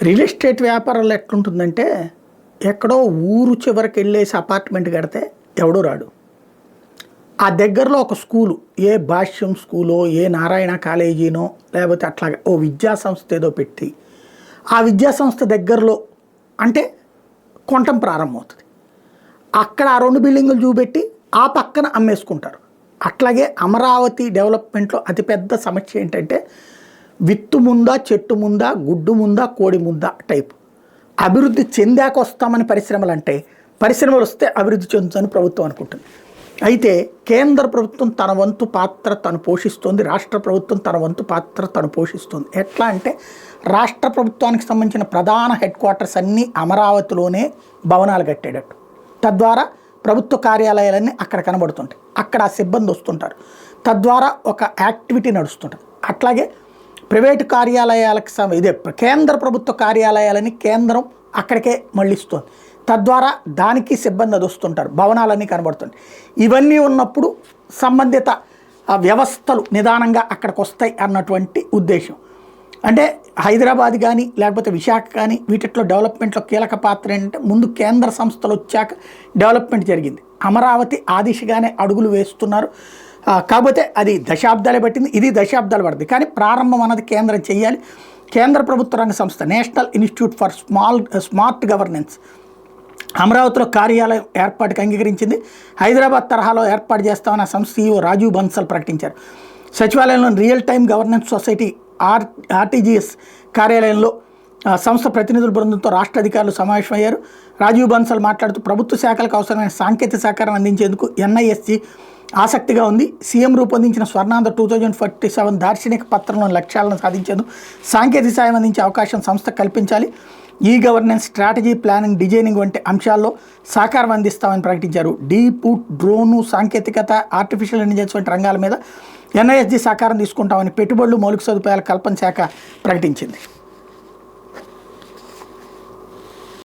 Real estate వ్యాపారంలో ఎట్లుంటుందంటే ఎక్కడో ఊరు చివరికి వెళ్ళేసి అపార్ట్మెంట్ కడితే ఎవడో రాడు. ఆ దగ్గరలో ఒక స్కూలు, ఏ భాష్యం స్కూలో, ఏ నారాయణ కాలేజీనో, లేకపోతే అట్లాగా ఓ విద్యా సంస్థ ఏదో పెట్టి ఆ విద్యా సంస్థ దగ్గరలో అంటే కొనటం ప్రారంభమవుతుంది. అక్కడ ఆ 2 బిల్డింగులు చూపెట్టి ఆ పక్కన అమ్మేసుకుంటారు. అట్లాగే అమరావతి డెవలప్మెంట్లో అతిపెద్ద సమస్య ఏంటంటే విత్తు ముందా, చెట్టు ముందా, గుడ్డు ముందా, కోడి ముందా టైపు. అభివృద్ధి చెందాక వస్తామని పరిశ్రమలు అంటే, పరిశ్రమలు వస్తే అభివృద్ధి చెందుతుందని ప్రభుత్వం అనుకుంటుంది. అయితే కేంద్ర ప్రభుత్వం తన వంతు పాత్ర తను పోషిస్తుంది, రాష్ట్ర ప్రభుత్వం తన వంతు పాత్ర తను పోషిస్తుంది. ఎట్లా అంటే రాష్ట్ర ప్రభుత్వానికి సంబంధించిన ప్రధాన హెడ్ క్వార్టర్స్ అన్నీ అమరావతిలోనే భవనాలు కట్టేటట్టు, తద్వారా ప్రభుత్వ కార్యాలయాలన్నీ అక్కడ కనబడుతుంటాయి, అక్కడ ఆ సిబ్బంది వస్తుంటారు, తద్వారా ఒక యాక్టివిటీ నడుస్తుంటుంది. అట్లాగే ప్రైవేటు కార్యాలయాలకు ఇదే కేంద్ర ప్రభుత్వ కార్యాలయాలని కేంద్రం అక్కడికే మళ్ళిస్తుంది, తద్వారా దానికి సిబ్బంది అది వస్తుంటారు, భవనాలన్నీ కనబడుతుంటాయి. ఇవన్నీ ఉన్నప్పుడు సంబంధిత వ్యవస్థలు నిదానంగా అక్కడికి వస్తాయి అన్నటువంటి ఉద్దేశం. అంటే హైదరాబాద్ కానీ లేకపోతే విశాఖ కానీ వీటిలో డెవలప్మెంట్లో కీలక పాత్ర ఏంటంటే ముందు కేంద్ర సంస్థలు వచ్చాక డెవలప్మెంట్ జరిగింది. అమరావతి ఆ దిశగానే అడుగులు వేస్తున్నారు. కాకపోతే అది దశాబ్దాలే పట్టింది, ఇది దశాబ్దాలు పడుతుంది. కానీ ప్రారంభం అన్నది కేంద్రం చేయాలి. కేంద్ర ప్రభుత్వ రంగ సంస్థ national institute for smart governance అమరావతిలో కార్యాలయం ఏర్పాటుకు అంగీకరించింది. హైదరాబాద్ తరహాలో ఏర్పాటు చేస్తామని ఆ సంస్థ CEO రాజీవ్ బన్సల్ ప్రకటించారు. సచివాలయంలో real time governance society RTGS కార్యాలయంలో సంస్థ ప్రతినిధుల బృందంతో రాష్ట్ర అధికారులు సమావేశమయ్యారు. రాజీవ్ బన్సల్ మాట్లాడుతూ ప్రభుత్వ శాఖలకు అవసరమైన సాంకేతిక సహకారం అందించేందుకు NISG ఆసక్తిగా ఉంది. సీఎం రూపొందించిన స్వర్ణాంధ్ర 2047 దార్శనిక పత్రంలోని లక్ష్యాలను సాధించేందుకు సాంకేతిక సాయం అందించే అవకాశం సంస్థ కల్పించాలి. గవర్నెన్స్, స్ట్రాటజీ, ప్లానింగ్, డిజైనింగ్ వంటి అంశాల్లో సహకారం అందిస్తామని ప్రకటించారు. డీపుట్, డ్రోను, సాంకేతికత, ఆర్టిఫిషియల్ ఇంటెలిజెన్స్ వంటి రంగాల మీద NISG సహకారం తీసుకుంటామని పెట్టుబడులు, మౌలిక సదుపాయాల కల్పన శాఖ ప్రకటించింది.